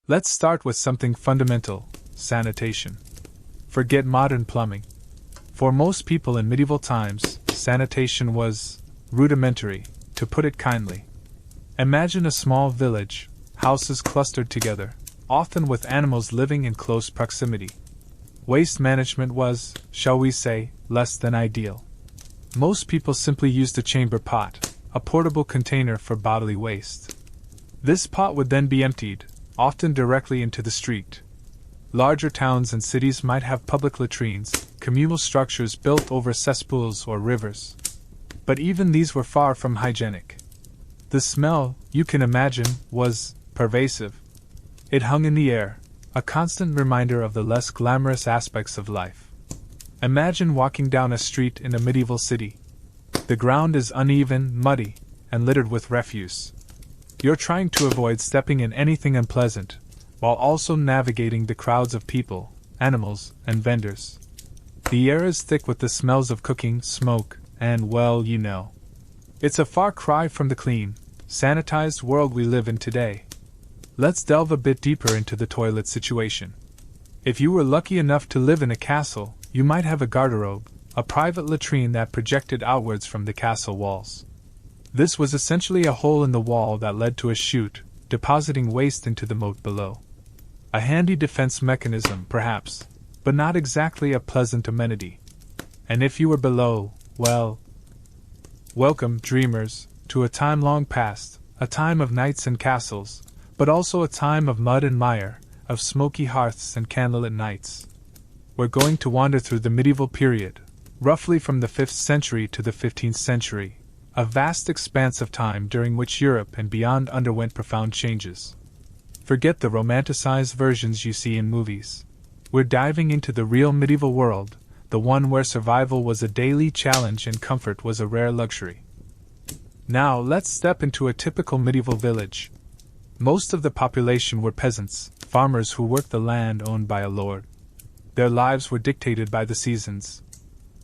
Let's start with something fundamental: sanitation. Forget modern plumbing. For most people in medieval times, sanitation was rudimentary, to put it kindly. Imagine a small village, houses clustered together, often with animals living in close proximity. Waste management was, shall we say, less than ideal. Most people simply used a chamber pot, a portable container for bodily waste. This pot would then be emptied, often directly into the street. Larger towns and cities might have public latrines, communal structures built over cesspools or rivers. But even these were far from hygienic. The smell, you can imagine, was pervasive. It hung in the air, a constant reminder of the less glamorous aspects of life. Imagine walking down a street in a medieval city. The ground is uneven, muddy, and littered with refuse. You're trying to avoid stepping in anything unpleasant, while also navigating the crowds of people, animals, and vendors. The air is thick with the smells of cooking, smoke, and, well, you know. It's a far cry from the clean, sanitized world we live in today. Let's delve a bit deeper into the toilet situation. If you were lucky enough to live in a castle, you might have a garderobe, a private latrine that projected outwards from the castle walls. This was essentially a hole in the wall that led to a chute, depositing waste into the moat below. A handy defense mechanism, perhaps, but not exactly a pleasant amenity. And if you were below, well, welcome, dreamers, to a time long past, a time of knights and castles, but also a time of mud and mire, of smoky hearths and candlelit nights. We're going to wander through the medieval period, roughly from the 5th century to the 15th century, a vast expanse of time during which Europe and beyond underwent profound changes. Forget the romanticized versions you see in movies. We're diving into the real medieval world, the one where survival was a daily challenge and comfort was a rare luxury. Now let's step into a typical medieval village. Most of the population were peasants, farmers who worked the land owned by a lord. Their lives were dictated by the seasons.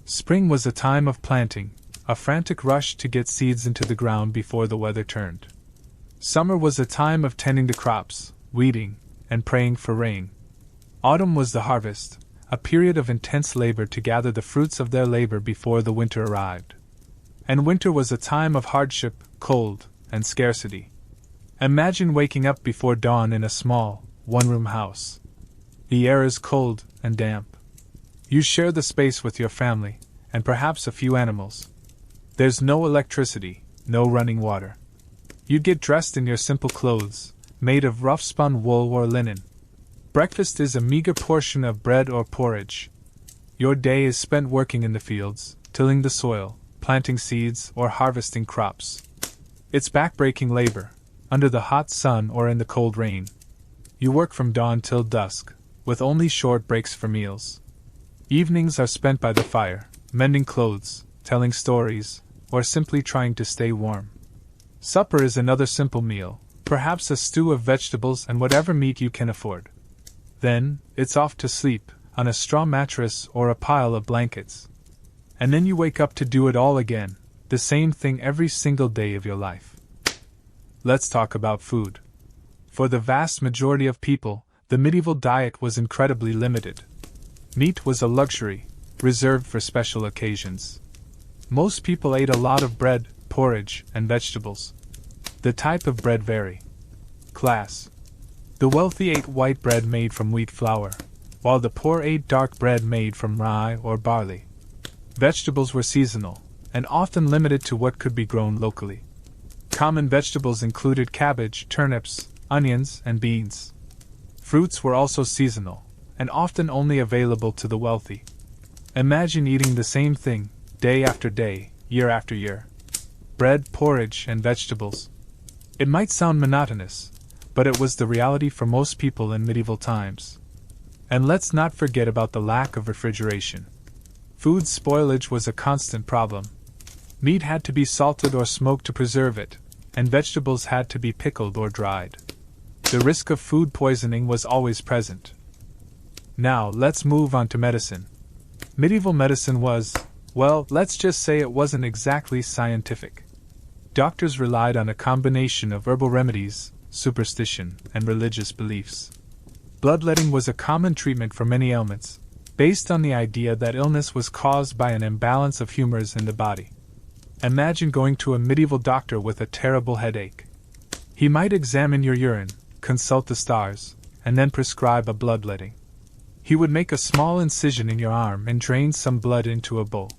Spring was a time of planting, a frantic rush to get seeds into the ground before the weather turned. Summer was a time of tending the crops, weeding, and praying for rain. Autumn was the harvest, a period of intense labor to gather the fruits of their labor before the winter arrived. And winter was a time of hardship, cold, and scarcity. Imagine waking up before dawn in a small, one-room house. The air is cold and damp. You share the space with your family, and perhaps a few animals. There's no electricity, no running water. You get dressed in your simple clothes, made of rough-spun wool or linen. Breakfast is a meager portion of bread or porridge. Your day is spent working in the fields, tilling the soil, planting seeds, or harvesting crops. It's backbreaking labor, under the hot sun or in the cold rain. You work from dawn till dusk, with only short breaks for meals. Evenings are spent by the fire, mending clothes, telling stories, or simply trying to stay warm. Supper is another simple meal, perhaps a stew of vegetables and whatever meat you can afford. Then, it's off to sleep, on a straw mattress or a pile of blankets. And then you wake up to do it all again, the same thing every single day of your life. Let's talk about food. For the vast majority of people, the medieval diet was incredibly limited. Meat was a luxury, reserved for special occasions. Most people ate a lot of bread, porridge, and vegetables. The type of bread varied. Class. The wealthy ate white bread made from wheat flour, while the poor ate dark bread made from rye or barley. Vegetables were seasonal, and often limited to what could be grown locally. Common vegetables included cabbage, turnips, onions, and beans. Fruits were also seasonal, and often only available to the wealthy. Imagine eating the same thing, day after day, year after year. Bread, porridge, and vegetables. It might sound monotonous, but it was the reality for most people in medieval times. And let's not forget about the lack of refrigeration. Food spoilage was a constant problem. Meat had to be salted or smoked to preserve it, and vegetables had to be pickled or dried. The risk of food poisoning was always present. Now, let's move on to medicine. Medieval medicine was, well, let's just say it wasn't exactly scientific. Doctors relied on a combination of herbal remedies, superstition, and religious beliefs. Bloodletting was a common treatment for many ailments, based on the idea that illness was caused by an imbalance of humors in the body. Imagine going to a medieval doctor with a terrible headache. He might examine your urine, consult the stars, and then prescribe a bloodletting. He would make a small incision in your arm and drain some blood into a bowl.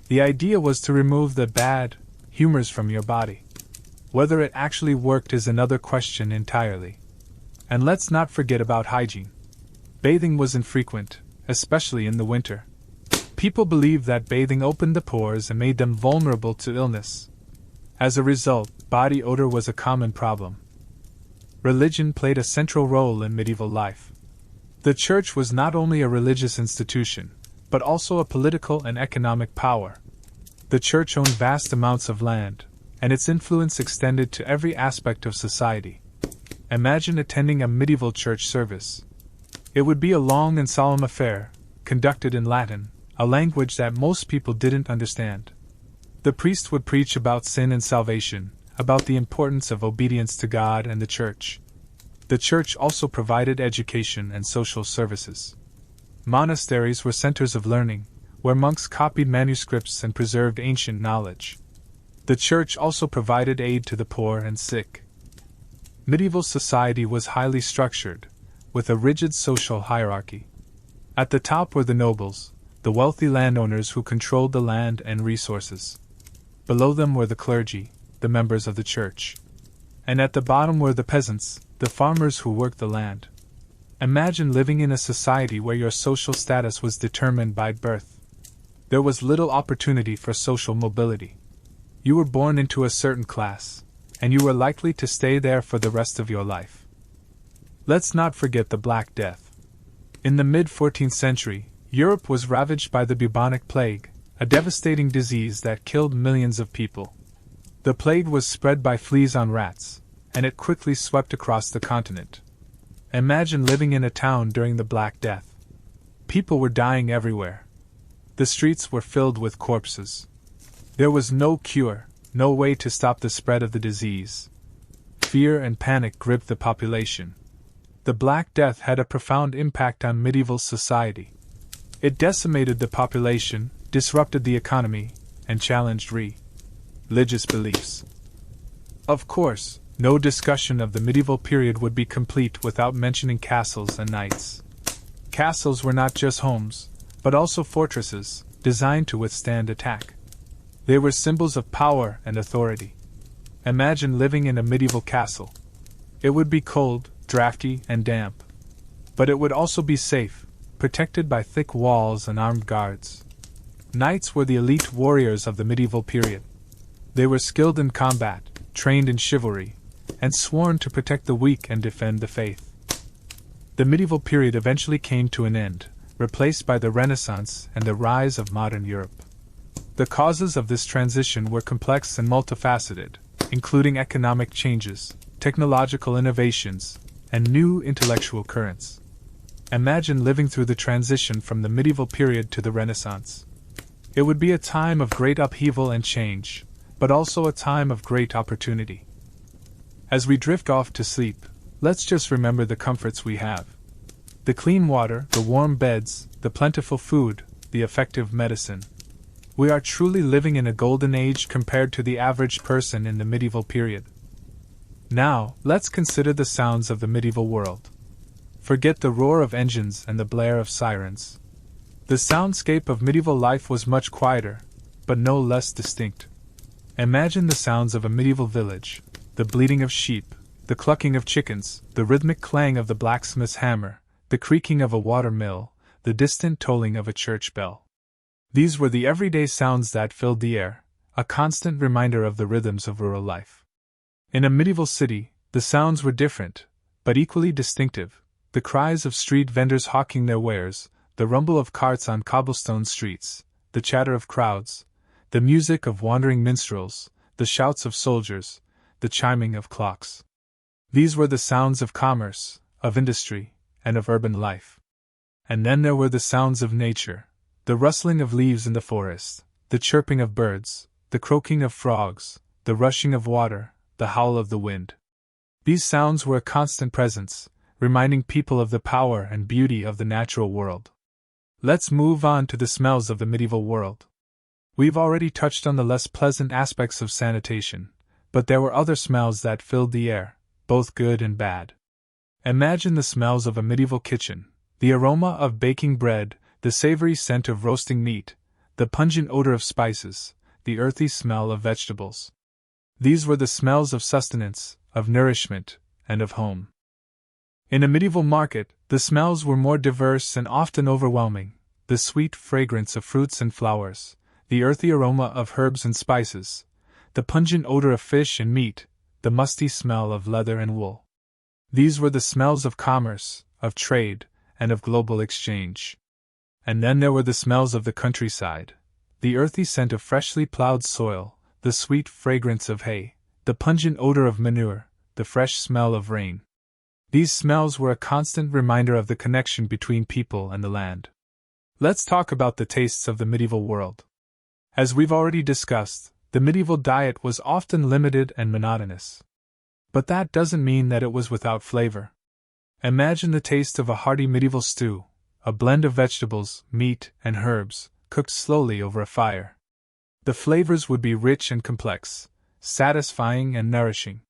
The idea was to remove the bad humors from your body. Whether it actually worked is another question entirely. And let's not forget about hygiene. Bathing was infrequent, especially in the winter. People believed that bathing opened the pores and made them vulnerable to illness. As a result, body odor was a common problem. Religion played a central role in medieval life. The church was not only a religious institution, but also a political and economic power. The church owned vast amounts of land, and its influence extended to every aspect of society. Imagine attending a medieval church service. It would be a long and solemn affair, conducted in Latin, a language that most people didn't understand. The priest would preach about sin and salvation, about the importance of obedience to God and the church. The church also provided education and social services. Monasteries were centers of learning, where monks copied manuscripts and preserved ancient knowledge. The church also provided aid to the poor and sick. Medieval society was highly structured, with a rigid social hierarchy. At the top were the nobles, the wealthy landowners who controlled the land and resources. Below them were the clergy, the members of the church. And at the bottom were the peasants, the farmers who worked the land. Imagine living in a society where your social status was determined by birth. There was little opportunity for social mobility. You were born into a certain class, and you were likely to stay there for the rest of your life. Let's not forget the Black Death. In the mid-14th century, Europe was ravaged by the bubonic plague, a devastating disease that killed millions of people. The plague was spread by fleas on rats, and it quickly swept across the continent. Imagine living in a town during the Black Death. People were dying everywhere. The streets were filled with corpses. There was no cure, no way to stop the spread of the disease. Fear and panic gripped the population. The Black Death had a profound impact on medieval society. It decimated the population, disrupted the economy, and challenged religious beliefs. Of course, no discussion of the medieval period would be complete without mentioning castles and knights. Castles were not just homes, but also fortresses, designed to withstand attack. They were symbols of power and authority. Imagine living in a medieval castle. It would be cold, drafty, and damp. But it would also be safe, protected by thick walls and armed guards. Knights were the elite warriors of the medieval period. They were skilled in combat, trained in chivalry, and sworn to protect the weak and defend the faith. The medieval period eventually came to an end, replaced by the Renaissance and the rise of modern Europe. The causes of this transition were complex and multifaceted, including economic changes, technological innovations, and new intellectual currents. Imagine living through the transition from the medieval period to the Renaissance. It would be a time of great upheaval and change, but also a time of great opportunity. As we drift off to sleep, let's just remember the comforts we have. The clean water, the warm beds, the plentiful food, the effective medicine. We are truly living in a golden age compared to the average person in the medieval period. Now, let's consider the sounds of the medieval world. Forget the roar of engines and the blare of sirens. The soundscape of medieval life was much quieter, but no less distinct. Imagine the sounds of a medieval village, the bleating of sheep, the clucking of chickens, the rhythmic clang of the blacksmith's hammer, the creaking of a water mill, the distant tolling of a church bell. These were the everyday sounds that filled the air, a constant reminder of the rhythms of rural life. In a medieval city, the sounds were different, but equally distinctive. The cries of street vendors hawking their wares, the rumble of carts on cobblestone streets, the chatter of crowds, the music of wandering minstrels, the shouts of soldiers, the chiming of clocks. These were the sounds of commerce, of industry, and of urban life. And then there were the sounds of nature, the rustling of leaves in the forest, the chirping of birds, the croaking of frogs, the rushing of water, the howl of the wind. These sounds were a constant presence, reminding people of the power and beauty of the natural world. Let's move on to the smells of the medieval world. We've already touched on the less pleasant aspects of sanitation, but there were other smells that filled the air, both good and bad. Imagine the smells of a medieval kitchen: the aroma of baking bread, the savory scent of roasting meat, the pungent odor of spices, the earthy smell of vegetables. These were the smells of sustenance, of nourishment, and of home. In a medieval market, the smells were more diverse and often overwhelming: the sweet fragrance of fruits and flowers, the earthy aroma of herbs and spices, the pungent odor of fish and meat, the musty smell of leather and wool. These were the smells of commerce, of trade, and of global exchange. And then there were the smells of the countryside: the earthy scent of freshly plowed soil, the sweet fragrance of hay, the pungent odor of manure, the fresh smell of rain. These smells were a constant reminder of the connection between people and the land. Let's talk about the tastes of the medieval world. As we've already discussed, the medieval diet was often limited and monotonous. But that doesn't mean that it was without flavor. Imagine the taste of a hearty medieval stew, a blend of vegetables, meat, and herbs, cooked slowly over a fire. The flavors would be rich and complex, satisfying and nourishing.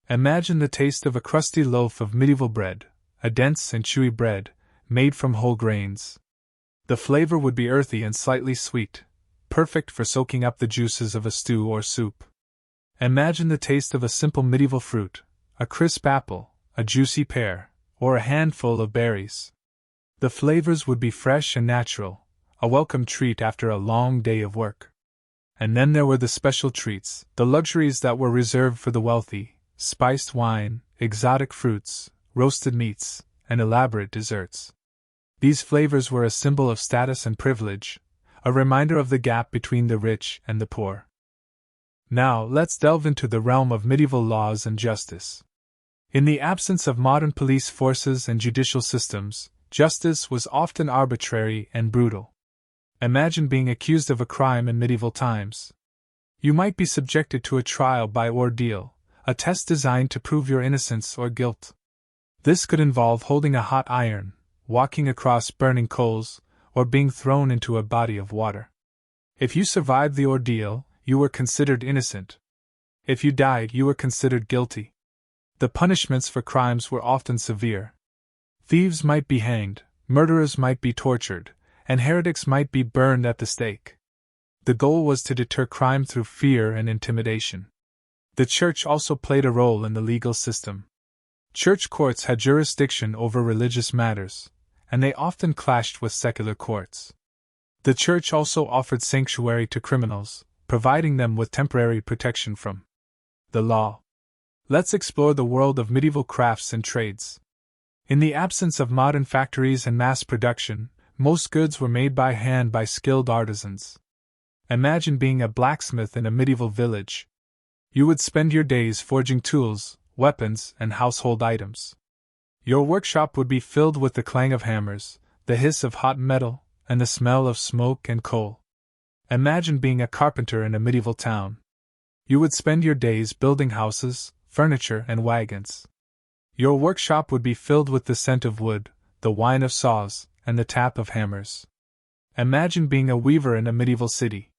Imagine the taste of a crusty loaf of medieval bread, a dense and chewy bread, made from whole grains. The flavor would be earthy and slightly sweet, perfect for soaking up the juices of a stew or soup. Imagine the taste of a simple medieval fruit: a crisp apple, a juicy pear, or a handful of berries. The flavors would be fresh and natural, a welcome treat after a long day of work. And then there were the special treats, the luxuries that were reserved for the wealthy: spiced wine, exotic fruits, roasted meats, and elaborate desserts. These flavors were a symbol of status and privilege, a reminder of the gap between the rich and the poor. Now, let's delve into the realm of medieval laws and justice. In the absence of modern police forces and judicial systems, justice was often arbitrary and brutal. Imagine being accused of a crime in medieval times. You might be subjected to a trial by ordeal, a test designed to prove your innocence or guilt. This could involve holding a hot iron, walking across burning coals, or being thrown into a body of water. If you survived the ordeal, you were considered innocent. If you died, you were considered guilty. The punishments for crimes were often severe. Thieves might be hanged, murderers might be tortured, and heretics might be burned at the stake. The goal was to deter crime through fear and intimidation. The church also played a role in the legal system. Church courts had jurisdiction over religious matters, and they often clashed with secular courts. The church also offered sanctuary to criminals, providing them with temporary protection from the law. Let's explore the world of medieval crafts and trades. In the absence of modern factories and mass production, most goods were made by hand by skilled artisans. Imagine being a blacksmith in a medieval village. You would spend your days forging tools, weapons, and household items. Your workshop would be filled with the clang of hammers, the hiss of hot metal, and the smell of smoke and coal. Imagine being a carpenter in a medieval town. You would spend your days building houses, furniture, and wagons. Your workshop would be filled with the scent of wood, the whine of saws, and the tap of hammers. Imagine being a weaver in a medieval city.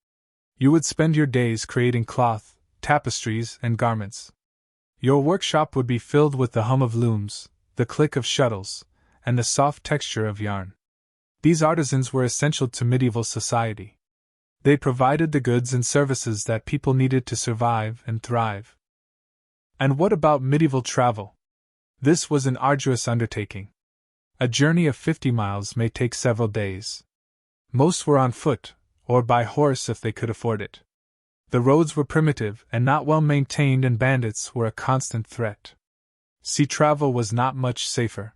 You would spend your days creating cloth, tapestries, and garments. Your workshop would be filled with the hum of looms, the click of shuttles, and the soft texture of yarn. These artisans were essential to medieval society. They provided the goods and services that people needed to survive and thrive. And what about medieval travel? This was an arduous undertaking. A journey of 50 miles may take several days. Most were on foot, or by horse if they could afford it. The roads were primitive and not well maintained, and bandits were a constant threat. Sea travel was not much safer.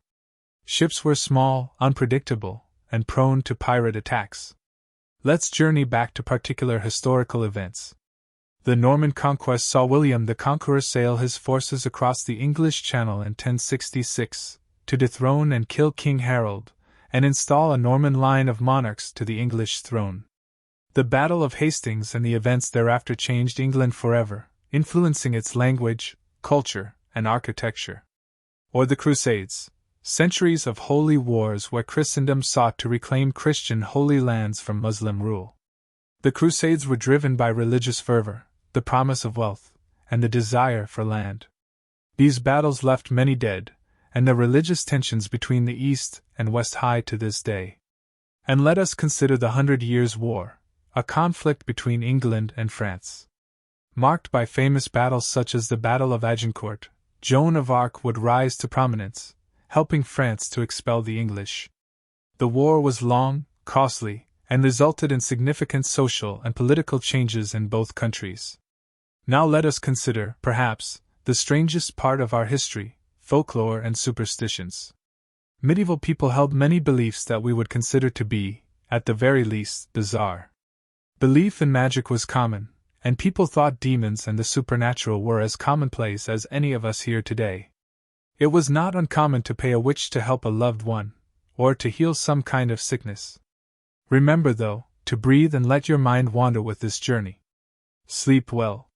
Ships were small, unpredictable, and prone to pirate attacks. Let's journey back to particular historical events. The Norman conquest saw William the Conqueror sail his forces across the English Channel in 1066, to dethrone and kill King Harold, and install a Norman line of monarchs to the English throne. The Battle of Hastings and the events thereafter changed England forever, influencing its language, culture, and architecture. Or the Crusades, centuries of holy wars where Christendom sought to reclaim Christian holy lands from Muslim rule. The Crusades were driven by religious fervor, the promise of wealth, and the desire for land. These battles left many dead, and the religious tensions between the East and West high to this day. And let us consider the 100 Years' War, a conflict between England and France. Marked by famous battles such as the Battle of Agincourt, Joan of Arc would rise to prominence, helping France to expel the English. The war was long, costly, and resulted in significant social and political changes in both countries. Now let us consider, perhaps, the strangest part of our history, folklore and superstitions. Medieval people held many beliefs that we would consider to be, at the very least, bizarre. Belief in magic was common, and people thought demons and the supernatural were as commonplace as any of us here today. It was not uncommon to pay a witch to help a loved one, or to heal some kind of sickness. Remember, though, to breathe and let your mind wander with this journey. Sleep well.